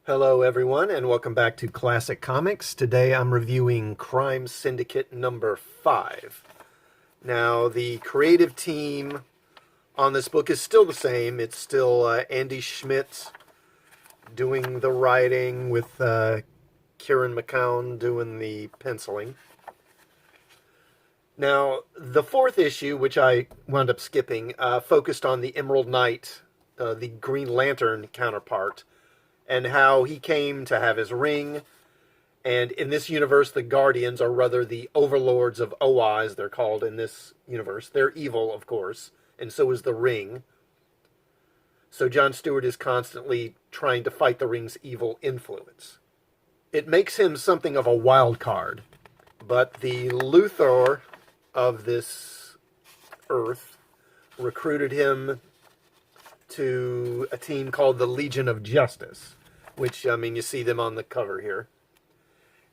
Hello, everyone, and welcome back to Classic Comics. Today I'm reviewing Crime Syndicate number 5. Now, the creative team on this book is still the same. It's still Andy Schmidt doing the writing with Kieran McCown doing the penciling. Now, the fourth issue, which I wound up skipping, focused on the Emerald Knight, the Green Lantern counterpart, and how he came to have his ring. And in this universe, the Guardians are rather the overlords of Oa, as they're called in this universe. They're evil, of course, and so is the ring. So John Stewart is constantly trying to fight the ring's evil influence. It makes him something of a wild card, but the Luthor of this Earth recruited him to a team called the Legion of Justice, which, I mean, you see them on the cover here.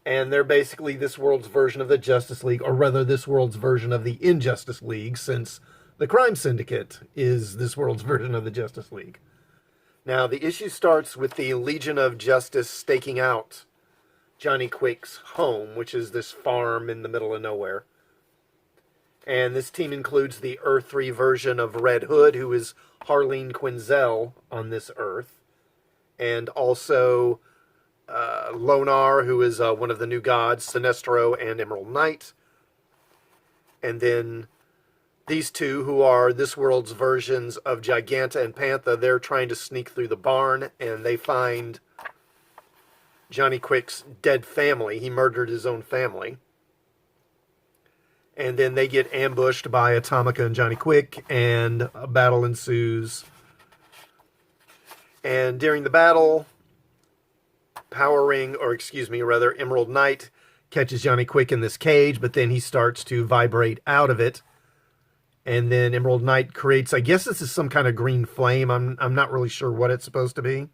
And they're basically this world's version of the Justice League, or rather this world's version of the Injustice League, since the Crime Syndicate is this world's version of the Justice League. Now, the issue starts with the Legion of Justice staking out Johnny Quick's home, which is this farm in the middle of nowhere. And this team includes the Earth 3 version of Red Hood, who is Harleen Quinzel on this Earth, and also Lonar, who is one of the new gods, Sinestro and Emerald Knight. And then these two, who are this world's versions of Giganta and Pantha, they're trying to sneak through the barn, and they find Johnny Quick's dead family. He murdered his own family. And then they get ambushed by Atomica and Johnny Quick, and a battle ensues. And during the battle, Emerald Knight catches Johnny Quick in this cage, but then he starts to vibrate out of it. And then Emerald Knight creates, I guess this is some kind of green flame. I'm not really sure what it's supposed to be.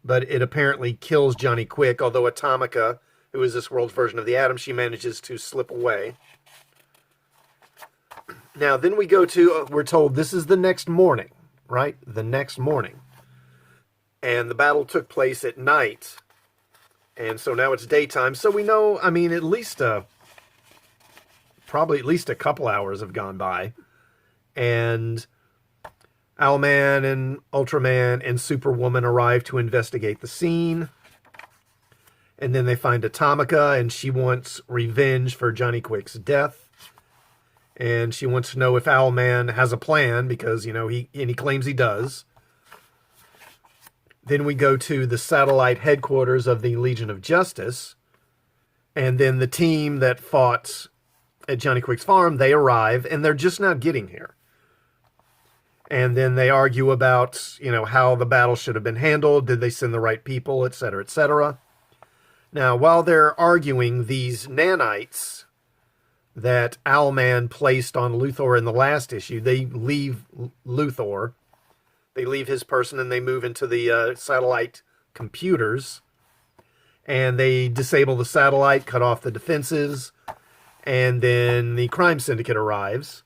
But it apparently kills Johnny Quick, although Atomica, who is this world's version of the Atom, she manages to slip away. Now, then we go to, we're told this is the next morning, right? The next morning. And the battle took place at night. And so now it's daytime. So we know, I mean, probably at least a couple hours have gone by. And Owlman and Ultraman and Superwoman arrive to investigate the scene. And then they find Atomica, and she wants revenge for Johnny Quick's death. And she wants to know if Owlman has a plan, because, you know, he claims he does. Then we go to the satellite headquarters of the Legion of Justice. And then the team that fought at Johnny Quick's farm, they arrive, and they're just now getting here. And then they argue about, you know, how the battle should have been handled. Did they send the right people, etc., etc. Now, while they're arguing, these nanites that Owlman placed on Luthor in the last issue, they leave Luthor. They leave his person and they move into the satellite computers. And they disable the satellite, cut off the defenses. And then the Crime Syndicate arrives.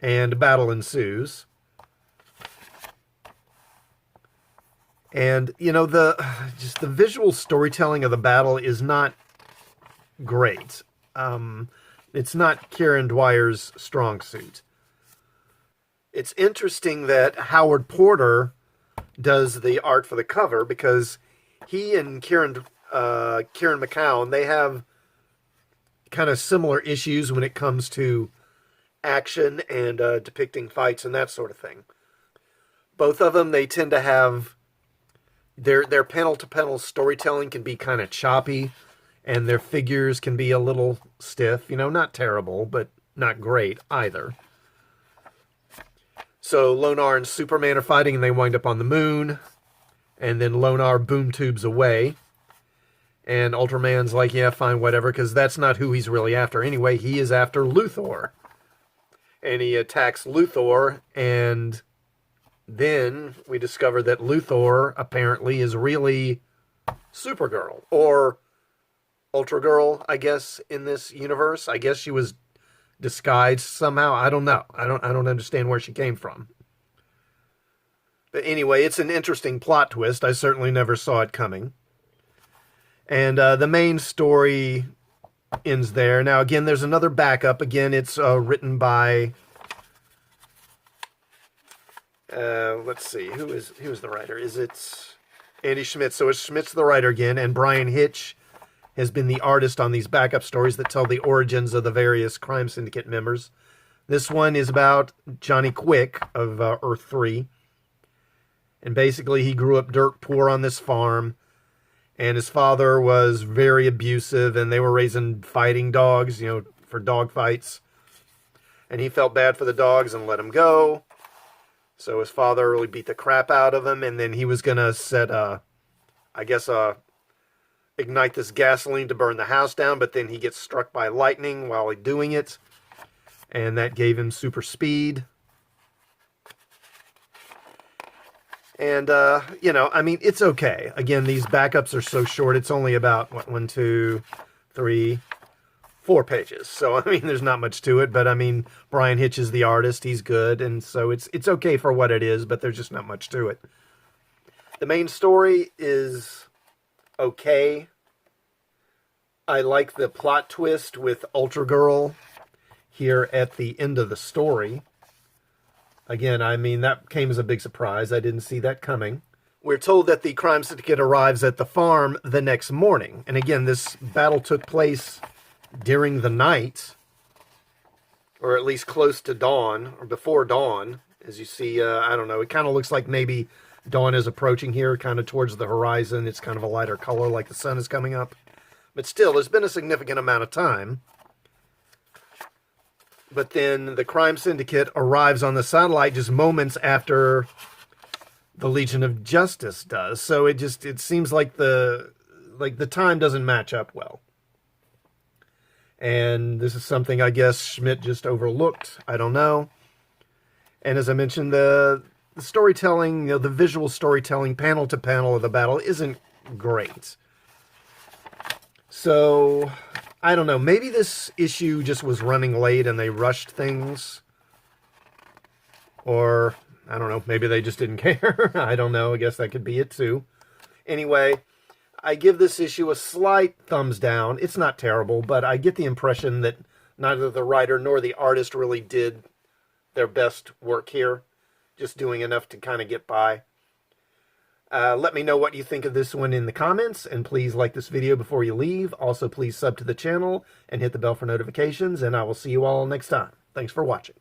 And a battle ensues. And, you know, the visual storytelling of the battle is not great. It's not Kieran Dwyer's strong suit. It's interesting that Howard Porter does the art for the cover, because he and Kieran McCown, they have kind of similar issues when it comes to action and depicting fights and that sort of thing. Both of them, they tend to have their panel-to-panel storytelling can be kind of choppy, and their figures can be a little stiff. You know, not terrible, but not great either. So Lonar and Superman are fighting, and they wind up on the moon. And then Lonar boom tubes away. And Ultraman's like, yeah, fine, whatever, because that's not who he's really after. Anyway, he is after Luthor. And he attacks Luthor, and then we discover that Luthor apparently is really Supergirl, or Ultra Girl, I guess, in this universe. I guess she was disguised somehow. I don't know. I don't understand where she came from. But anyway, it's an interesting plot twist. I certainly never saw it coming. And the main story ends there. Now, again, there's another backup. Again, it's written by... let's see, who is the writer? Is it Andy Schmidt? So it's Schmidt's the writer again, and Brian Hitch has been the artist on these backup stories that tell the origins of the various Crime Syndicate members. This one is about Johnny Quick of Earth 3. And basically, he grew up dirt poor on this farm, and his father was very abusive, and they were raising fighting dogs, for dog fights. And he felt bad for the dogs and let them go. So his father really beat the crap out of him, and then he was going to set, ignite this gasoline to burn the house down, but then he gets struck by lightning while he's doing it, and that gave him super speed. And, it's okay. Again, these backups are so short. It's only about, 4 pages. So, there's not much to it. But, Brian Hitch is the artist. He's good. And so it's okay for what it is, but there's just not much to it. The main story is okay. I like the plot twist with Ultra Girl here at the end of the story. Again, that came as a big surprise. I didn't see that coming. We're told that the Crime Syndicate arrives at the farm the next morning. And again, this battle took place during the night, or at least close to dawn, or before dawn. As you see, I don't know, it kind of looks like maybe dawn is approaching here, kind of towards the horizon. It's kind of a lighter color, like the sun is coming up. But still, there's been a significant amount of time. But then the Crime Syndicate arrives on the satellite just moments after the Legion of Justice does. So it seems like the time doesn't match up well. And this is something I guess Schmidt just overlooked. I don't know. And as I mentioned, the storytelling, the visual storytelling, panel to panel of the battle isn't great. So I don't know, maybe this issue just was running late and they rushed things. Or, I don't know, maybe they just didn't care. I don't know, I guess that could be it too. Anyway, I give this issue a slight thumbs down. It's not terrible, but I get the impression that neither the writer nor the artist really did their best work here. Just doing enough to kind of get by. Let me know what you think of this one in the comments, and please like this video before you leave. Also, please sub to the channel and hit the bell for notifications, and I will see you all next time. Thanks for watching.